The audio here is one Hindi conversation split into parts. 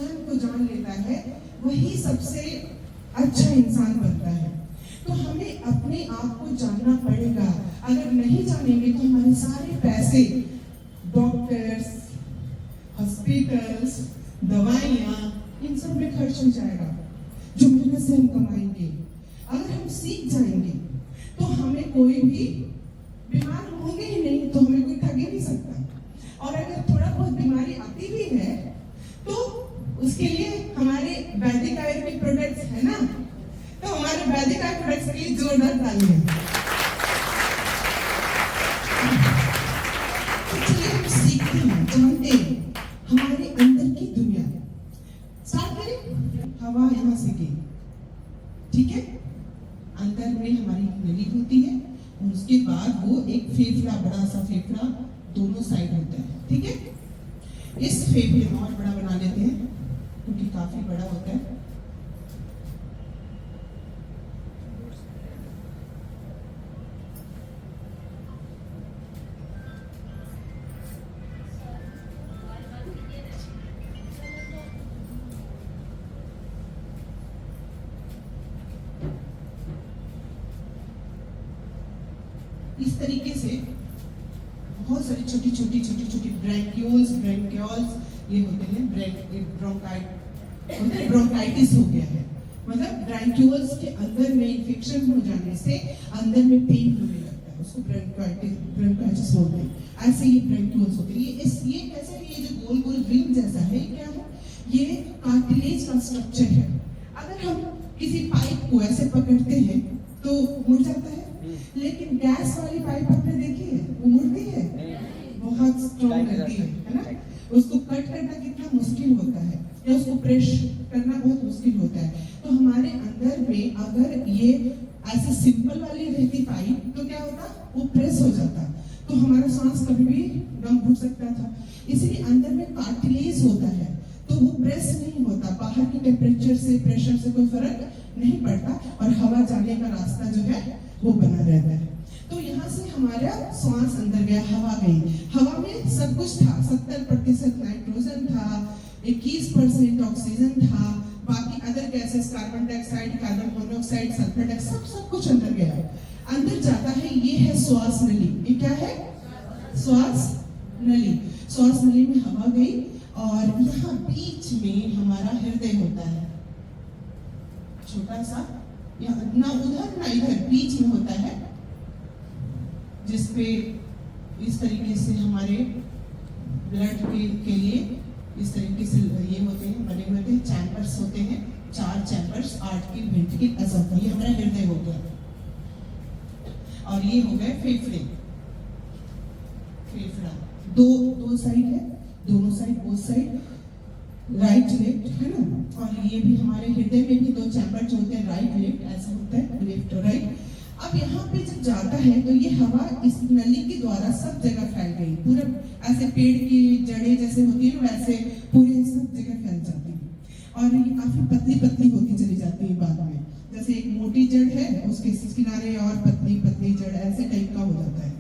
स्वयं को जान लेता है वही सबसे अच्छा इंसान बनता है। तो हमें अपने आप को जानना पड़ेगा। अगर नहीं जानेंगे तो हमारे सारे पैसे डॉक्टर्स, हॉस्पिटल्स, दवाइयाँ, इन सब में खर्च हो जाएगा जो मेहनत से हम कमाएंगे। अगर हम सीख जाएंगे तो हमें कोई भी बीमार होंगे ही नहीं, तो हमें कोई ठग ही नहीं सकता। और अगर थोड़ा बहुत बीमारी आती भी है तो उसके लिए हमारे वैदिक आयुर्वेदिक प्रोडक्ट्स है ना, तो हमारे वैदिक आयुर्वेदिक प्रोडक्ट्स के लिए जोरदार तालियां। इसलिए हम सीखते हैं, जानते हैं हमारे अंदर की दुनिया। स्टार्ट करें। हवा यहाँ से गई, ठीक है, अंदर में हमारी नली होती है और उसके बाद वो एक फेफड़ा, बड़ा सा फेफड़ा दोनों साइड होता है, ठीक है। इस फेफड़े में और बड़ा बना लेते हैं क्योंकि काफी बड़ा होता है। इस तरीके से बहुत सारी छोटी छोटी ब्रैंक्यूल्स ये होते हैं। ब्रोंकाइटिस हो गया है, मतलब ब्रैंक्यूल्स के अंदर में इन्फेक्शन हो जाने से अंदर में पेन होने लगता है, उसको ब्रोंकाइटिस बोलते हैं। ऐसे ये ब्रैंक्यूल्स होते हैं। ये कैसे, ये जो गोल गोल रिंग जैसा है, क्या है, ये कार्टिलेज का स्ट्रक्चर है। अगर हम किसी पाइप को ऐसे पकड़ते हैं तो मुड़ जाता है, लेकिन गैस वाली पाइप आपने देखी है, वो मुड़ती है, बहुत स्ट्रॉन्ग रहती है ना। उसको कट करना कितना मुश्किल होता है, या उसको प्रेस करना बहुत मुश्किल होता है। तो हमारे अंदर में अगर ये ऐसे सिंपल वाली रहती पाइप तो क्या होता, वो प्रेस हो जाता, तो हमारा सांस कभी भी दम घुट सकता था। इसलिए अंदर में कार्टिलेज होता है तो वो प्रेस नहीं होता, बाहर के टेम्परेचर से, प्रेशर से कोई फर्क नहीं पड़ता और हवा जाने का रास्ता जो है वो बना रहता है। तो यहाँ से हमारा सांस अंदर गया, हवा गई। हवा में सब कुछ था, 70% नाइट्रोजन था, 21% ऑक्सीजन था, बाकी other gases, carbon dioxide, carbon monoxide, sulphur dioxide, सब कुछ अंदर गया। अंदर जाता है, ये है श्वास नली। ये क्या है? श्वास नली। श्वास नली में हवा गई और यहाँ बीच में हमारा हृदय होता है, छोटा सा, ना उधर ना इधर, बीच में होता है, जिसपे इस तरीके से हमारे ब्लड के लिए इस तरीके से ये होते हैं, बने हुए हैं, चैम्बर्स होते हैं, 4 चैम्बर्स, आर्टरी, वेंट्रिकल, ऐसा होता है। ये हमारा हृदय हो गया और ये हो गए फेफड़े। फेफड़ा दो साइड है, दोनों side, both side, right left, है ना। और ये भी हमारे हृदय में भी 2 चैम्बर जो होते हैं, राइट लेफ्ट, ऐसा होता है, लेफ्ट और राइट। अब यहाँ पे जब जाता है तो ये हवा इस नली के द्वारा सब जगह फैल गई, पूरा ऐसे पेड़ की जड़ें जैसे होती है वैसे पूरे सब जगह फैल जाती है और ये काफी पतली पतली होती चली जाती है बाद में। जैसे एक मोटी जड़ है, उसके किनारे और पतली पतली जड़, ऐसे टाइप का हो जाता है।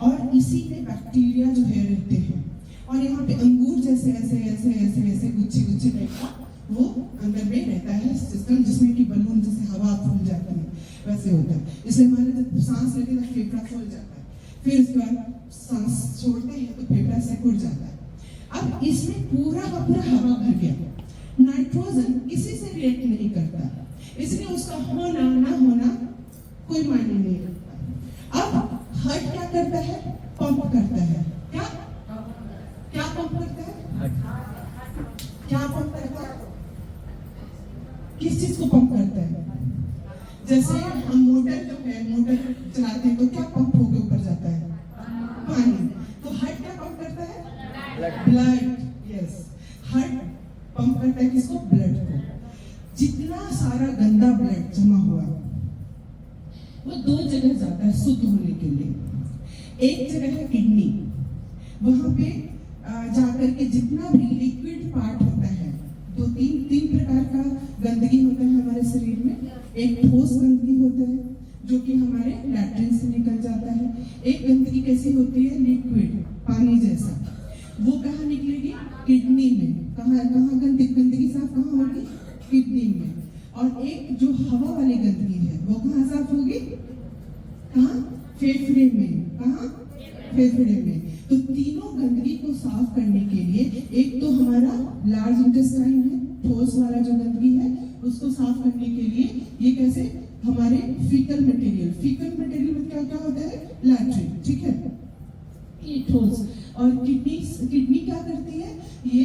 और इसी में बैक्टीरिया जो है रहते हैं और यहाँ पे अंगूर जैसे ऐसे ऐसे ऐसे ऐसे गुच्छे टाइप का वो अंदर में रहता है सिस्टम, जिसमें कि बलून जैसे हवा फूल जाती है वैसे होता है। इसलिए हमारे जब सांस लेते हैं फेफड़ा फूल जाता है, फिर उसके बाद सांस छोड़ते हैं तो फेफड़ा से फूल जाता है। अब इसमें पूरा का पूरा हवा भर गया। नाइट्रोजन किसी से रिएक्ट नहीं करता, इसलिए उसका होना ना होना कोई मायने नहीं रखता। अब हार्ट क्या करता है? पंप करता है। क्या पंप करता है? क्या पंप करता है? किस चीज को पंप करता है? जैसे हम मोटर जो है, मोटर चलाते हैं तो क्या पंप होकर ऊपर जाता है? पानी। तो हार्ट क्या पंप करता है? ब्लड। यस, हार्ट पंप करता है किसको? ब्लड को। जितना सारा गंदा ब्लड जमा हुआ वो 2 जगह जाता है शुद्ध होने के लिए। एक जगह है किडनी, वहां पे जाकर के जितना भी लिक्विड पार्ट होता है, 2-3 प्रकार का गंदगी होता है हमारे शरीर में। एक ठोस गंदगी होता है जो कि हमारे लैट्रिन से निकल जाता है। एक गंदगी कैसी होती है? लिक्विड, पानी जैसा। वो कहाँ निकलेगी? किडनी में। कहाँ कहाँ गंदगी साफ कहाँ होगी? किडनी में। और एक जो हवा वाली गंदगी है वो कहाँ साफ होगी? कहाँ? फेफड़े में। कहाँ? फेफड़े में। तो तीनों गंदगी को साफ करने के लिए एक तो हमारा लार्ज इंटेस्टाइन है, ठोस वाला जो गंदगी है उसको साफ करने के लिए ये कैसे? हमारे फीकल मटेरियल में क्या क्या होता है? लैट्रिन, ठीक है, ये ठोस। और किडनी क्या करती है? ये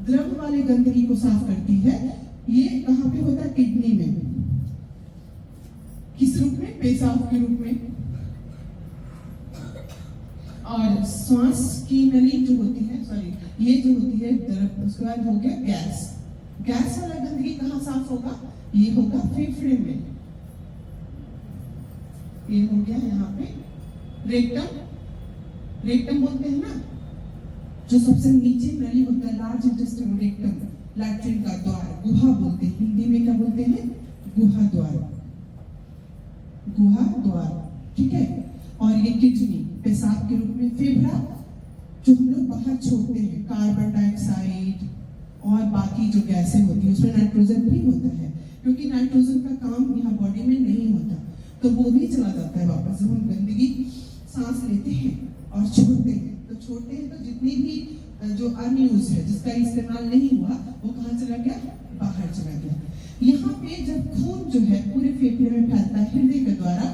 द्रव वाले गंदगी को साफ करती है। ये कहाँ पे होता है? किडनी में। किस रूप में? पेशाब के रूप में। और श्वास की नली जो होती है, ये जो होती है द्रव, उसके बाद हो गया गैस वाला गंदगी कहाँ साफ होगा? ये होगा फेफड़े में। ये हो गया यहाँ पे रेक्टम बोलते हैं ना, जो सबसे नीचे नली होता है, लार्ज इंटेस्टाइन रेक्टम, लैट्रिन का द्वार, गुहा बोलते हैं। हिंदी में क्या बोलते हैं? गुहा द्वार, ठीक है। और ये किडनी पेशाब के रूप में। फेफड़ा जो हम लोग बाहर छोड़ते हैं, कार्बन डाइऑक्साइड और बाकी जो गैसें होती है, उसमें नाइट्रोजन भी होता है, क्योंकि नाइट्रोजन का काम यहाँ बॉडी में नहीं होता, तो वो भी चला जाता है वापस। जब हम गंदगी सांस लेते हैं और छोड़ते हैं तो जितनी भी जो अनयूज है, जिसका इस्तेमाल नहीं हुआ, वो कहाँ चला गया? बाहर चला गया। यहाँ पे जब खून जो है पूरे फेफड़े में फैलता है हृदय के द्वारा,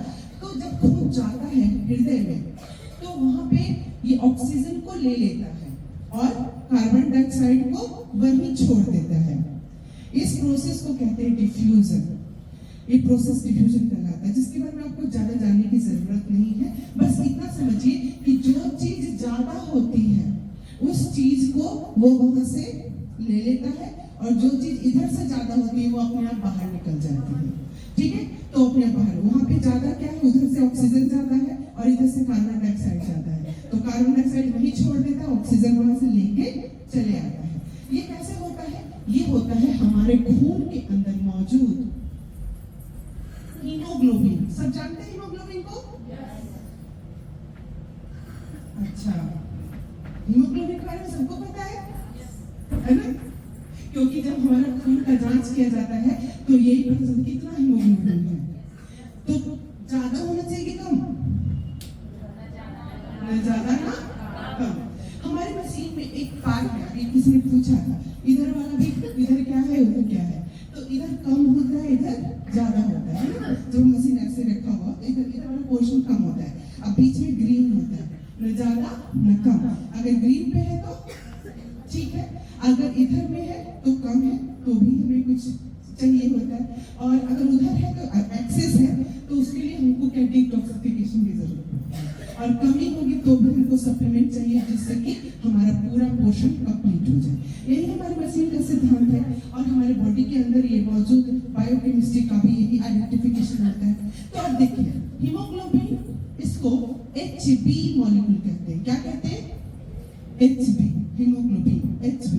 तो जब खून जाता है हृदय में तो वहां पे ये ऑक्सीजन को ले लेता है और कार्बन डाइऑक्साइड को वहीं छोड़ देता है। इस प्रोसेस को कहते हैं डिफ्यूजन। ये प्रोसेस डिफ्यूजन कहलाता है, जिसके बारे में आपको ज्यादा जानने की जरूरत नहीं है। बस इतना समझिए कि जो चीज ज्यादा होती है उस चीज को वो वहां से ले लेता है, और जो चीज इधर से ज्यादा होती है वो अपने आप बाहर निकल जाती है, ठीक है। तो अपने बाहर वहां पे ज्यादा क्या है? उधर से ऑक्सीजन ज्यादा है और इधर से कार्बन डाइऑक्साइड ज्यादा है, तो कार्बन डाइऑक्साइड वहीं छोड़ देता है, ऑक्सीजन वहां से लेके चले आता है। ये कैसे होता है? ये होता है हमारे खून के अंदर मौजूद हीमोग्लोबिन। सब जानते हैं हीमोग्लोबिन को? अच्छा, हीमोग्लोबिन के बारे में सबको पता है ना? क्योंकि जब हमारा खून का जांच किया जाता है तो यही पता चलता है कितना हीमोग्लोबिन है। तो ज्यादा होना चाहिए कि कम? ज्यादा ना कम। हमारी मशीन में एक पार्ट है, अभी किसी ने पूछा था, इधर वाला भी, इधर क्या है उधर क्या है, तो इधर कम होता है, इधर ज्यादा होता है ना। जब मशीन ऐसे रखा हुआ तो इधर वाला पोर्शन कम होता है, अब बीच में ग्रीन होता है, न ज्यादा न कम। अगर ग्रीन पे है तो ठीक है, अगर इधर में है तो कम है, तो भी हमें कुछ चाहिए होता है, और अगर उधर है तो एक्सेस है, तो उसके लिए हमको क्या? डिटॉक्सिफिकेशन की जरूरत है, और कमी होगी तो भी हमको सप्लीमेंट चाहिए, जिससे कि हमारा पूरा पोर्शन कंप्लीट हो जाए। यही हमारी मशीन का सिद्धांत है, और हमारे बॉडी के अंदर ये मौजूद बायोकेमिस्ट्री का भी यही आइडेंटिफिकेशन होता है। तो अब देखिए, हीमोग्लोबिन, इसको HB मॉलिक्यूल कहते हैं। क्या कहते हैं? HB, haemoglobin HB।